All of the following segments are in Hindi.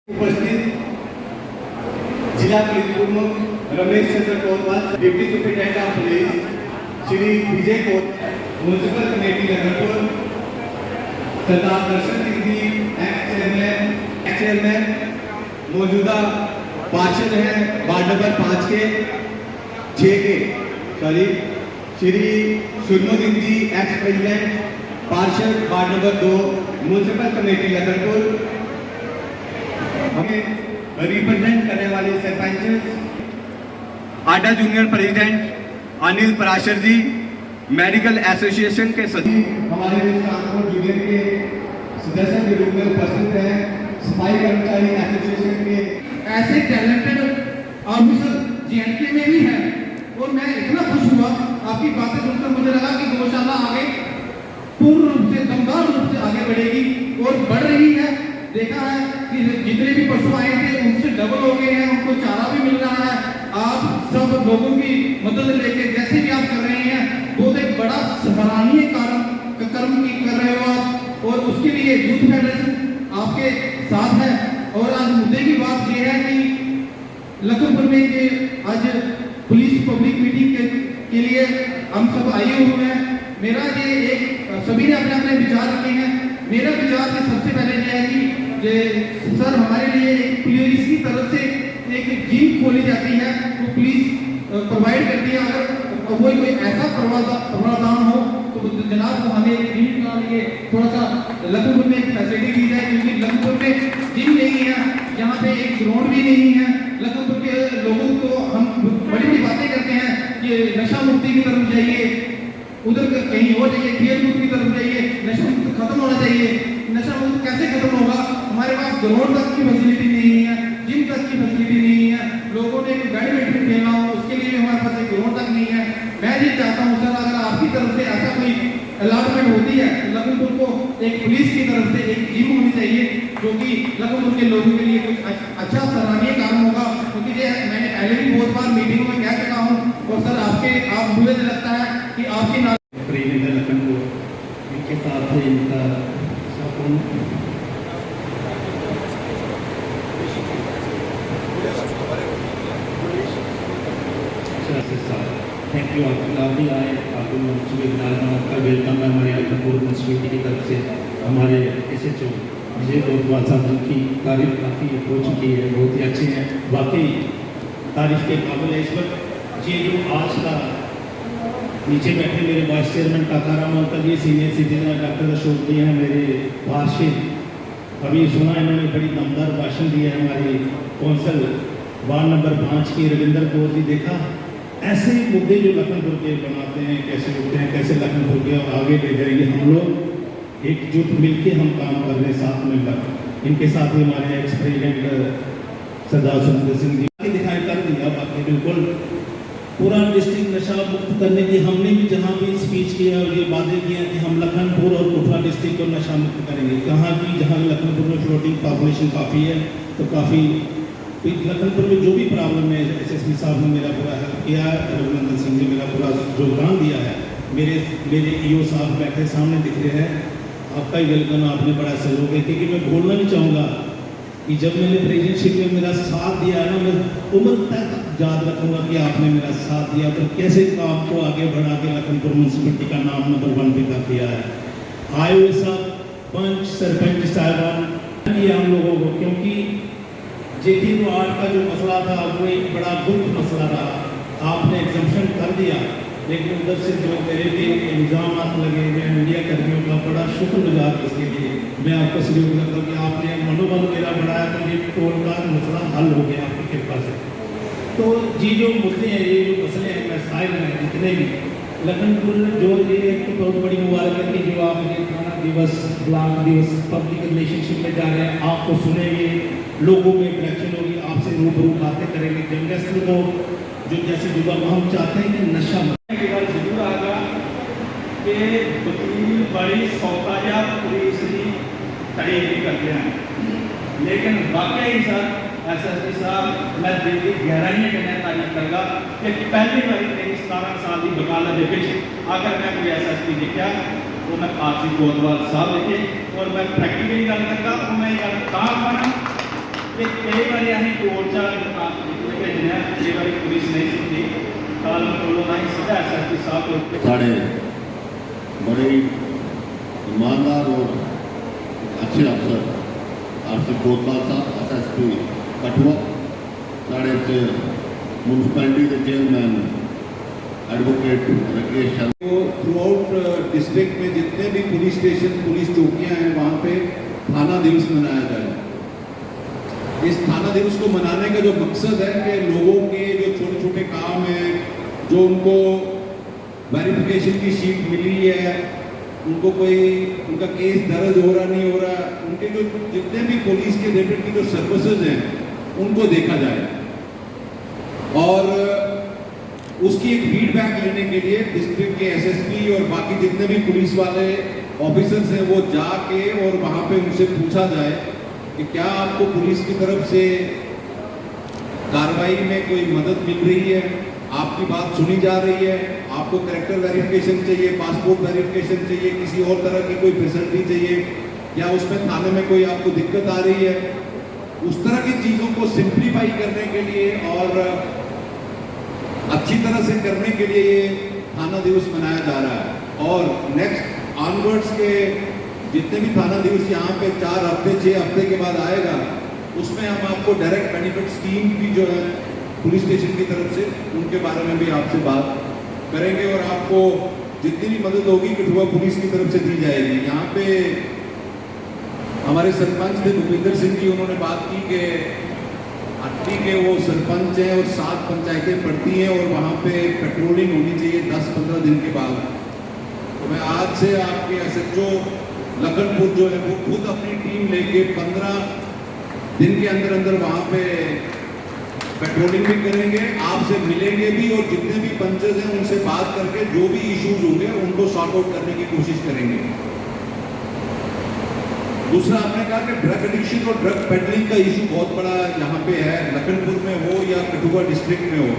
उपस्थित जिला पुलिस प्रमुख Ramesh Chandra Kotwal, deputy superintendent of police Shri Vijay Kot, municipal committee Lakhanpur, Sardar Darshan Singh ji ex chairman, मौजूदा पार्षद हैं वार्ड नंबर 5 के 6 के sorry Shri Surmo Singh ji ex president पार्षद ward number 2 municipal committee Lakhanpur, हमें रिप्रेजेंट करने वाले सरपंच आडा junior president Anil Parashar ji, medical association के सचिव हमारे ट्रांसपोर्ट यूनियन के सदस्य के रूप में उपस्थित हैं, सफाई कर्मचारी एसोसिएशन के ऐसे टैलेंटेड ऑफिसर जेएनके में भी हैं। और मैं इतना खुश हुआ आपकी बातें सुनकर, मुझे लगा कि गौशाला आगे पूर्ण रूप से दमदार रूप से आगे बढ़ेगी और बढ़ रही है। देखा है कि जितने भी पशु आए थे उनसे डबल हो गए हैं, उनको चारा भी मिल रहा है। आप सब लोगों की मदद लेके जैसे भी आप कर रहे हैं बहुत एक बड़ा सराहनीय कर्म कर रहे हो आप, और उसके लिए यूथ फेडरेशन आपके साथ है। और आज मुद्दे की बात यह है कि लखनपुर में ये आज पुलिस पब्लिक मीटिंग के लिए हम सब आए हुए हैं। मेरा ये एक सभी ने अपने अपने विचार रखे हैं। मेरा विचार ये सबसे पहले ये है कि सर हमारे लिए एक पुलिस की तरफ से एक जिम खोली जाती है, वो पुलिस प्रोवाइड करती है। अगर कोई ऐसा प्रावधान हो तो जनाब को हमें जिम के लिए थोड़ा सा लखनपुर में फैसिलिटी दी जाए, क्योंकि लखनपुर में जिम नहीं है, यहाँ पे एक ग्राउंड भी नहीं है। लखनपुर के लोगों को हम बड़ी बड़ी बातें करते हैं कि नशा मुक्ति की तरफ जाइए, उधर कहीं और जाइए, खेल कूद की तरफ जाइए, नशा मुक्त खत्म होना चाहिए। नशा मुक्त कैसे खत्म होगा? हमारे पास ग्राउंड तक की फैसिलिटी नहीं है, जिम तक की फैसिलिटी नहीं है। लोगों ने बैडमिंटन खेलना हो उसके लिए हमारे पास एक ग्राउंड तक नहीं है। मैं ये चाहता हूँ सर, अगर आपकी तरफ से ऐसा कोई अलॉटमेंट होती है तो लखनपुर को एक पुलिस की तरफ से एक जिम होनी चाहिए, जो कि लखनपुर के लोगों के लिए कुछ अच्छा सराहनीय काम होगा। क्योंकि ये मैंने पहले भी बहुत बार मीटिंगों में कह चुका हूँ, और सर आप मुझे लगता है कि आपकी लखनपुर इनके साथ इनका थैंक यू। आप भी आए, आपको आपका वेलकम है हमारे लखनपुर म्यूनसिपलिटी की तरफ से। हमारे SHO विजय कोतवाल साहब की तारीफ काफ़ी हो चुकी है, बहुत ही अच्छे हैं, वाकई तारीफ के काबिल है। इस वक्त ये जो आज का नीचे बैठे मेरे वाइस चेयरमैन काकाराम अंकल, ये सीनियर सिटीजन डॉक्टर अशोक जी हैं मेरे वार्षिक, अभी सुना इन्होंने बड़ी दमदार भाषण दिया है। हमारी कौंसल वार्ड नंबर 5 की रविंदर कौर जी, देखा ऐसे मुद्दे जो लखनपुर के बनाते हैं, कैसे उठते हैं, कैसे लखनपुर के आगे ले जाएंगे। हम लोग एकजुट मिलकर हम काम कर रहे हैं साथ मिलकर। इनके साथ ही हमारे एक्स प्रेसिडेंट सरदार सुरेंद्र सिंह जी दिखाई कर दिया। बाकी बिल्कुल पूरा डिस्ट्रिक्ट नशा मुक्त करने की हमने भी जहाँ भी स्पीच किया और ये वादे किए हैं कि हम लखनपुर और कोटला डिस्ट्रिक्ट को नशा मुक्त करेंगे। कहाँ की जहाँ लखनपुर में फ्लोटिंग पॉपुलेशन काफ़ी है, तो काफ़ी लखनपुर में जो भी प्रॉब्लम है SSP साहब ने मेरा पूरा हेल्प किया है, रघुनंदन सिंह जी मेरा पूरा योगदान दिया है। मेरे EO साहब बैठे सामने दिख रहे हैं, आपका ही वेलकम, आपने बड़ा सहयोग है। क्योंकि मैं बोलना नहीं चाहूँगा कि जब मैंने प्रेसिडेंटशिप में मेरा साथ दिया है ना, मैं उम्र तक याद रखूँगा कि आपने मेरा साथ दिया, तो कैसे काम को आगे बढ़ा के लखनपुर म्यूनसिपलिटी का नाम नंबर 1 पे कर दिया है। आए हुए सब पंच सरपंच साहबान किया हम लोगों को, क्योंकि JT वार्ड का जो मसला था वो एक बड़ा गुप्त मसला रहा। आपने एग्जम्पशन कर दिया, लेकिन उधर से जो मेरे पे इल्ज़ाम लगे, मैं मीडिया कर्मियों का बड़ा शुक्रगुजार इसके लिए मैं आपका सहयोग करता हूँ कि आपने मनोबल मेरा बढ़ाया, तो ये टोल का मसला हल हो गया आपकी कृपा से। तो ये जो मुद्दे हैं, ये जो मसले हैं, मसाइल हैं जितने भी लखनपुर जो ये एक तो बहुत बड़ी मुबारक है कि जो आप ये थाना दिवस, ब्लॉक दिवस, पब्लिक रिलेशनशिप में जा रहे हैं, आपको सुनेंगे, लोगों में इंटरेक्शन होगी, आपसे रूबरू बातें करेंगे। जर्नलिस्ट को जो जैसे जुबा हम चाहते हैं कि नशा की गल जरूर आगा कि वकील बड़ी सौताजा पुलिस की तारीफ भी करते हैं, लेकिन वाकई सर SSP साहब मैं दिल की गहराइयां कहना तारीफ करूँगा कि पहली बार मेरी 17 साल की वकालत के अगर मैं कोई SSP देखा तो मैं आसिफ कोतवाल साहब देखे, और मैं प्रैक्टिकली गल करता तो मैं गल कहा कि कई बार अं कोर्ट च भेजने कई बार पुलिस नहीं सुनती काल कोलों ना ही सीधा SSP साहब को साढ़े बड़े ईमानदार और अच्छे अफसर RC कोतवाल साहब SSP कठुआ साढ़े म्यूनसिपैलिटी के चेयरमैन एडवोकेट राकेश शर्मा तो थ्रू आउट डिस्ट्रिक्ट में जितने भी पुलिस स्टेशन पुलिस चौकियां हैं वहाँ पे थाना दिवस मनाया जाए। इस थाना दिवस को मनाने का जो मकसद है कि लोगों के जो छोटे छोटे काम हैं, जो उनको वेरिफिकेशन की शीट मिली है, उनको कोई उनका केस दर्ज हो रहा नहीं हो रहा, उनके जो जितने भी पुलिस के रिलेटेड की जो सर्विसेज हैं उनको देखा जाए और उसकी एक फीडबैक लेने के लिए डिस्ट्रिक्ट के SSP और बाकी जितने भी पुलिस वाले ऑफिसर्स हैं वो जाके और वहाँ पे उनसे पूछा जाए कि क्या आपको पुलिस की तरफ से कार्रवाई में कोई मदद मिल रही है, आपकी बात सुनी जा रही है, आपको कैरेक्टर वेरिफिकेशन चाहिए, पासपोर्ट वेरिफिकेशन चाहिए, किसी और तरह की कोई फैसिलिटी चाहिए, या उसमें थाने में कोई आपको दिक्कत आ रही है। उस तरह की चीज़ों को सिंप्लीफाई करने के लिए और अच्छी तरह से करने के लिए ये थाना दिवस मनाया जा रहा है। और नेक्स्ट ऑनवर्ड्स के जितने भी थाना दिवस यहाँ पे 4 हफ्ते 6 हफ्ते के बाद आएगा, उसमें हम आपको डायरेक्ट बेनिफिट स्कीम भी जो है पुलिस स्टेशन की तरफ से उनके बारे में भी आपसे बात करेंगे और आपको जितनी भी मदद होगी कठुआ पुलिस की तरफ से दी जाएगी। यहाँ पे हमारे सरपंच थे भूपिंदर सिंह जी, उन्होंने बात की कि अट्टी के वो सरपंच हैं और 7 पंचायतें पड़ती हैं और वहाँ पे पेट्रोलिंग होनी चाहिए 10-15 दिन के बाद। तो मैं आज से आपके SHO लखनपुर जो है वो खुद अपनी टीम लेके 15 दिन के अंदर अंदर वहाँ पे पेट्रोलिंग भी करेंगे, आपसे मिलेंगे भी और जितने भी पंचेज हैं उनसे बात करके जो भी इश्यूज होंगे उनको सॉर्ट आउट करने की कोशिश करेंगे। दूसरा आपने कहा कि ड्रग एडिक्शन और ड्रग पेडलिंग का इशू बहुत बड़ा यहाँ पे है, लखनपुर में हो या कठुआ डिस्ट्रिक्ट में हो।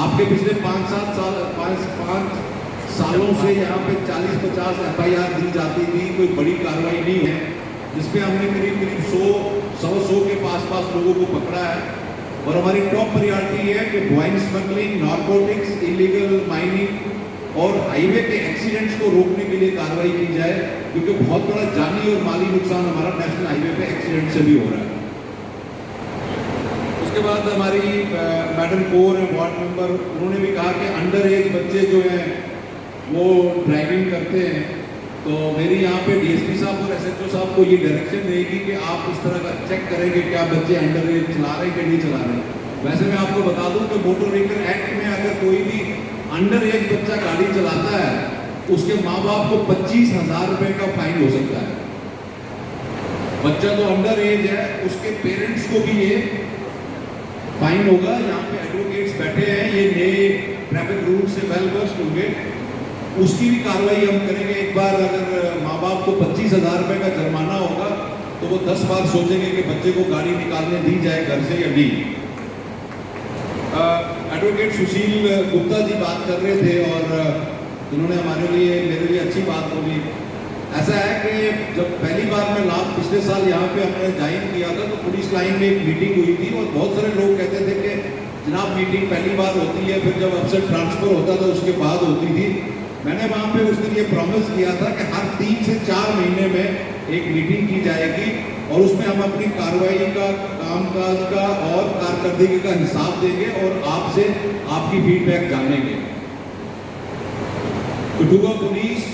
आपके पिछले 5 सालों से यहाँ पे 40-50 FIR दी जाती थी, कोई बड़ी कार्रवाई नहीं है, जिसपे हमने करीब 100 के पास लोगों को पकड़ा है। और हमारी टॉप प्रायोरिटी है कि wine smuggling, narcotics, illegal mining और हाईवे के एक्सीडेंट्स को रोकने के लिए कार्रवाई की जाए, क्योंकि बहुत बड़ा जानी और माली नुकसान हमारा नेशनल हाईवे पे एक्सीडेंट से भी हो रहा है। उसके बाद हमारी मैडम कोर है वार्ड मेंबर, उन्होंने भी कहा कि अंडर एज बच्चे जो हैं वो ड्राइविंग करते हैं, तो मेरी यहाँ पे DSP साहब और SHO साहब को ये डायरेक्शन रहेगी कि आप इस तरह का चेक करेंगे क्या बच्चे अंडर एज चला रहे हैं कि नहीं चला रहे। वैसे मैं आपको बता दूं कि मोटर व्हीकल एक्ट में अगर कोई भी अंडर एज बच्चा गाड़ी चलाता है, उसके माँ बाप को 25,000 रुपए का फाइन हो सकता है। बच्चा जो अंडर एज है उसके पेरेंट्स को भी ये फाइन होगा। यहाँ पे एडवोकेट्स बैठे हैं, ये नए ट्रैफिक रूल से वेल वर्स्ड होंगे, उसकी भी कार्रवाई हम करेंगे। एक बार अगर माँ बाप को 25,000 रुपए का जुर्माना होगा तो वो 10 बार सोचेंगे कि बच्चे को गाड़ी निकालने दी जाए घर से या नहीं। एडवोकेट सुशील गुप्ता जी बात कर रहे थे और इन्होंने मेरे लिए अच्छी बात बोली। ऐसा है कि जब पहली बार मैं पिछले साल यहाँ पे हमने ज्वाइन किया था तो पुलिस लाइन में एक मीटिंग हुई थी और बहुत सारे लोग कहते थे कि जनाब मीटिंग पहली बार होती है, फिर जब अफसर ट्रांसफर होता था उसके बाद होती थी। मैंने वहाँ पे उस दिन ये प्रॉमिस किया था कि हर 3 से 4 महीने में एक मीटिंग की जाएगी और उसमें हम अपनी कार्रवाई का, कामकाज का और कारकर्दगी का हिसाब देंगे और आपसे आपकी फीडबैक जानेंगे। कठुआ पुलिस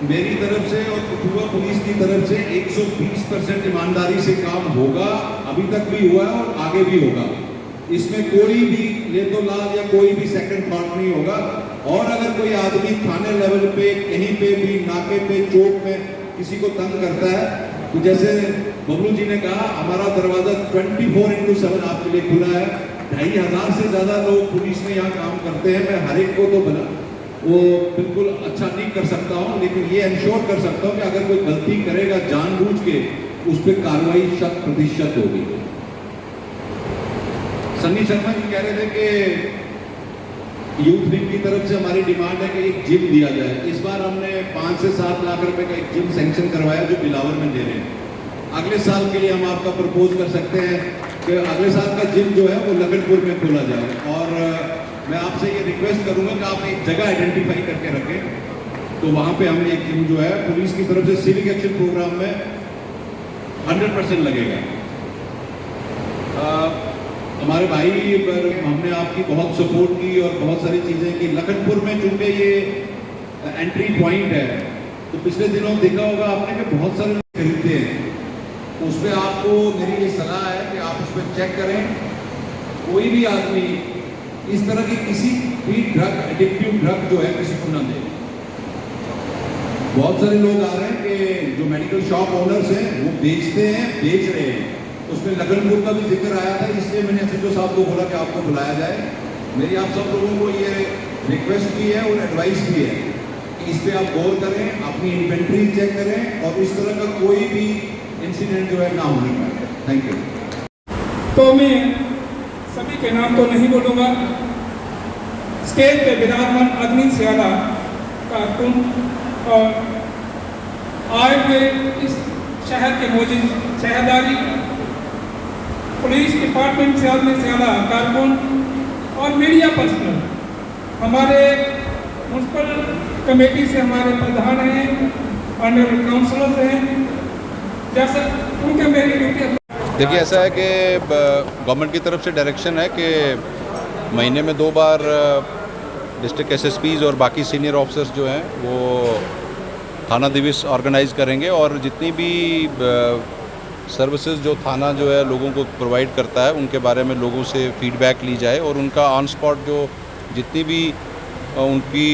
मेरी तरफ से और कठुआ पुलिस की तरफ से 120% ईमानदारी से काम होगा, अभी तक भी हुआ है और आगे भी होगा। इसमें कोई भी लेतोलाज या कोई भी सेकंड थॉट नहीं होगा। और अगर कोई आदमी थाने लेवल पे कहीं पे भी नाके पे चौक में किसी को तंग करता है तो जैसे बबलू जी ने कहा, हमारा दरवाजा 24/7 आपके लिए खुला है। 2,500 से ज्यादा लोग पुलिस में यहाँ काम करते हैं। मैं हर एक को तो वो बिल्कुल अच्छा नहीं कर सकता हूँ, लेकिन ये इंश्योर कर सकता हूँ कि अगर कोई गलती करेगा जानबूझ के उस पर कार्रवाई 100% होगी। सन्नी शर्मा जी कह रहे थे कि यूथ विंग की तरफ से हमारी डिमांड है कि एक जिम दिया जाए। इस बार हमने 5 से 7 लाख रुपए का एक जिम सैंक्शन करवाया जो बिलावर में दे रहे हैं। अगले साल के लिए हम आपका प्रपोज कर सकते हैं कि अगले साल का जिम जो है वो लखनपुर में खोला जाए। और मैं आपसे ये रिक्वेस्ट करूंगा कि आप एक जगह आइडेंटिफाई करके रखें, तो वहाँ पे हम एक जिम जो है पुलिस की तरफ से सिविक एक्शन प्रोग्राम में 100% लगेगा। हमारे भाई पर हमने आपकी बहुत सपोर्ट की और बहुत सारी चीज़ें की। लखनपुर में चूंकि ये एंट्री पॉइंट है, तो पिछले दिनों देखा होगा आपने कि बहुत सारे लोग खरीदते हैं। उस पर आपको मेरी ये सलाह है कि आप उस पर चेक करें, कोई भी आदमी इस तरह की किसी भी ड्रग, एडिक्टिव ड्रग जो है किसी को ना दे। बहुत सारे लोग आ रहे हैं कि जो मेडिकल शॉप ओनर्स हैं वो बेचते हैं, बेच रहे हैं। उसमें लखनपुर का भी जिक्र आया था, इसलिए मैंने एसएचओ साहब को बोला कि आपको बुलाया जाए। मेरी आप सब लोगों को ये रिक्वेस्ट भी है और एडवाइस भी है कि इस पर आप गौर करें, अपनी इन्वेंट्री चेक करें और इस तरह का कोई भी इंसिडेंट जो है ना होने पाए। Thank you. तो मैं सभी के नाम तो नहीं बोलूँगा। स्टेज पे विराजमान अग्नि सियाला कारकुन और आए हुए इस शहर के मौजूद शहरदारी, पुलिस डिपार्टमेंट से आला कारकुन और मीडिया पर्सनल, हमारे म्यूनसिपल कमेटी से हमारे प्रधान हैं, ऑनरेबल काउंसलर्स हैं, जैसे उनके मेरी ड्यूटी। देखिए, ऐसा है कि गवर्नमेंट की तरफ से डायरेक्शन है कि महीने में 2 बार डिस्ट्रिक्ट एसएसपीज़ और बाकी सीनियर ऑफिसर्स जो हैं वो थाना दिवस ऑर्गेनाइज करेंगे और जितनी भी सर्विसेज जो थाना जो है लोगों को प्रोवाइड करता है उनके बारे में लोगों से फीडबैक ली जाए और उनका ऑन स्पॉट जो जितनी भी उनकी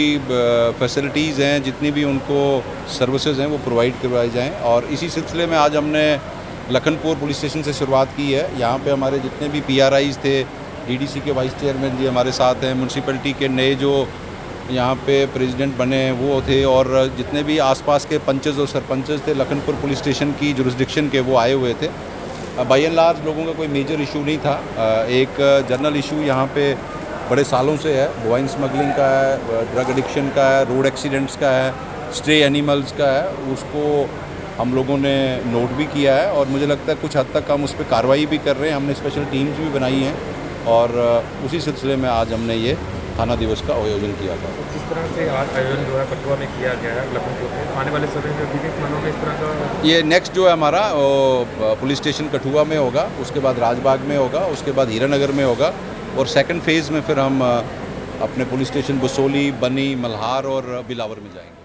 फैसिलिटीज़ हैं, जितनी भी उनको सर्विसेज हैं वो प्रोवाइड करवाई जाएं। और इसी सिलसिले में आज हमने लखनपुर पुलिस स्टेशन से शुरुआत की है। यहाँ पे हमारे जितने भी PRIs थे, DDC के वाइस चेयरमैन जी हमारे साथ हैं, म्यूनसिपैलिटी के नए जो यहाँ पे प्रेसिडेंट बने हैं वो थे, और जितने भी आसपास के पंचेस और सरपंचेस थे लखनपुर पुलिस स्टेशन की जुरिस्डिक्शन के, वो आए हुए थे। बाय एंड लार्ज लोगों का कोई मेजर इशू नहीं था। एक जनरल इशू यहाँ पे बड़े सालों से है, वाइन स्मगलिंग का है, ड्रग एडिक्शन का है, रोड एक्सीडेंट्स का है, स्ट्रे एनिमल्स का है। उसको हम लोगों ने नोट भी किया है और मुझे लगता है कुछ हद तक हम उस पर कार्रवाई भी कर रहे हैं। हमने स्पेशल टीम्स भी बनाई हैं और उसी सिलसिले में आज हमने ये थाना दिवस का आयोजन किया था। जिस तरह से आज आयोजन जो है कठुआ में किया गया है, लखनपुर में आने वाले समय में विभिन्न थानों में इस तरह का ये नेक्स्ट जो है हमारा पुलिस स्टेशन कठुआ में होगा, उसके बाद राजबाग में होगा, उसके बाद हीरानगर में होगा और सेकंड फेज़ में फिर हम अपने पुलिस स्टेशन बसोली, बनी, मल्हार और बिलावर में जाएंगे।